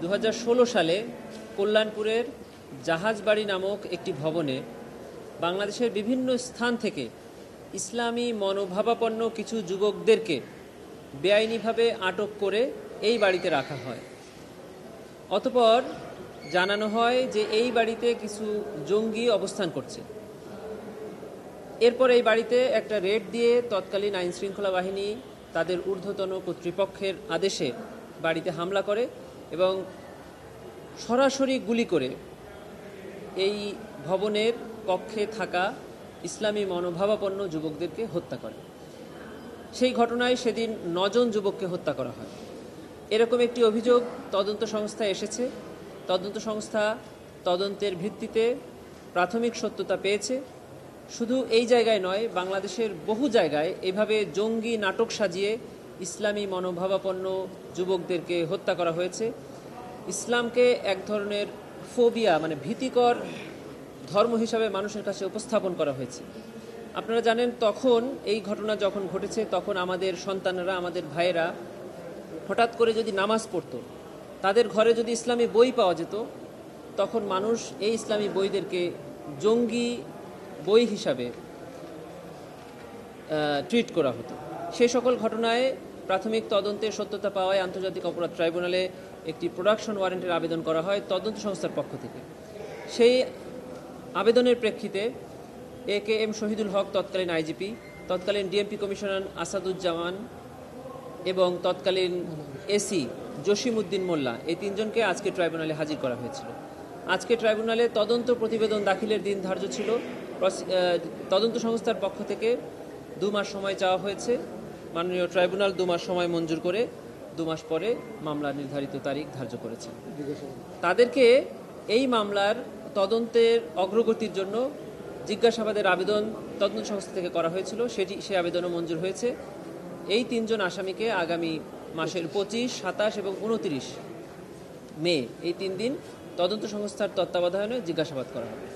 2016 সালে কল্যাণপুরের জাহাজবাড়ি নামক একটি ভবনে বাংলাদেশের বিভিন্ন স্থান থেকে ইসলামী মনোভাবাপন্ন কিছু যুবকদেরকে বেআইনিভাবে আটক করে এই বাড়িতে রাখা হয়। অতঃপর জানানো হয় যে এই বাড়িতে কিছু জঙ্গি অবস্থান করছে। এরপর এই বাড়িতে একটা রেড দিয়ে তৎকালীন আইনশৃঙ্খলা বাহিনী তাদের ঊর্ধ্বতন কর্তৃপক্ষের আদেশে বাড়িতে হামলা করে এবং সরাসরি গুলি করে এই ভবনের কক্ষে থাকা ইসলামী মনোভাবাপন্ন যুবকদেরকে হত্যা করে। সেই ঘটনায় সেদিন 9 জন যুবককে হত্যা করা হয়। এরকম একটি অভিযোগ তদন্ত সংস্থায় এসেছে। তদন্ত সংস্থা তদন্তের ভিত্তিতে প্রাথমিক সত্যতা পেয়েছে। শুধু এই জায়গায় নয়, বাংলাদেশের বহু জায়গায় এভাবে জঙ্গি নাটক সাজিয়ে ইসলামী মনোভাবাপন্ন যুবকদেরকে হত্যা করা হয়েছে। ইসলামকে এক ধরনের ফোবিয়া মানে ভীতিকর ধর্ম হিসাবে মানুষের কাছে উপস্থাপন করা হয়েছে। আপনারা জানেন, তখন এই ঘটনা যখন ঘটেছে তখন আমাদের সন্তানেরা, আমাদের ভাইয়েরা হঠাৎ করে যদি নামাজ পড়তো, তাদের ঘরে যদি ইসলামী বই পাওয়া যেত, তখন মানুষ এই ইসলামী বইদেরকে জঙ্গি বই হিসাবে ট্রিট করা হতো। সেই সকল ঘটনায় প্রাথমিক তদন্তের সত্যতা পাওয়ায় আন্তর্জাতিক অপরাধ ট্রাইব্যুনালে একটি প্রোডাকশন ওয়ারেন্টের আবেদন করা হয় তদন্ত সংস্থার পক্ষ থেকে। সেই আবেদনের প্রেক্ষিতে AKM শহীদুল হক তৎকালীন আইজিপি, তৎকালীন ডিএমপি কমিশনার আসাদুজ্জামান এবং তৎকালীন এসি জসিমউদ্দিন মোল্লা, এই 3 জনকে আজকে ট্রাইব্যুনালে হাজির করা হয়েছিল। আজকে ট্রাইব্যুনালে তদন্ত প্রতিবেদন দাখিলের দিন ধার্য ছিল। তদন্ত সংস্থার পক্ষ থেকে 2 মাস সময় চাওয়া হয়েছে। মাননীয় ট্রাইব্যুনাল 2 মাস সময় মঞ্জুর করে 2 মাস পরে মামলার নির্ধারিত তারিখ ধার্য করেছেন। তাদেরকে এই মামলার তদন্তের অগ্রগতির জন্য জিজ্ঞাসাবাদের আবেদন তদন্ত সংস্থা থেকে করা হয়েছিল। সেই আবেদনও মঞ্জুর হয়েছে। এই 3 জন আসামিকে আগামী মাসের 25, 27 এবং 29 মে এই 3 দিন তদন্ত সংস্থার তত্ত্বাবধানে জিজ্ঞাসাবাদ করা হবে।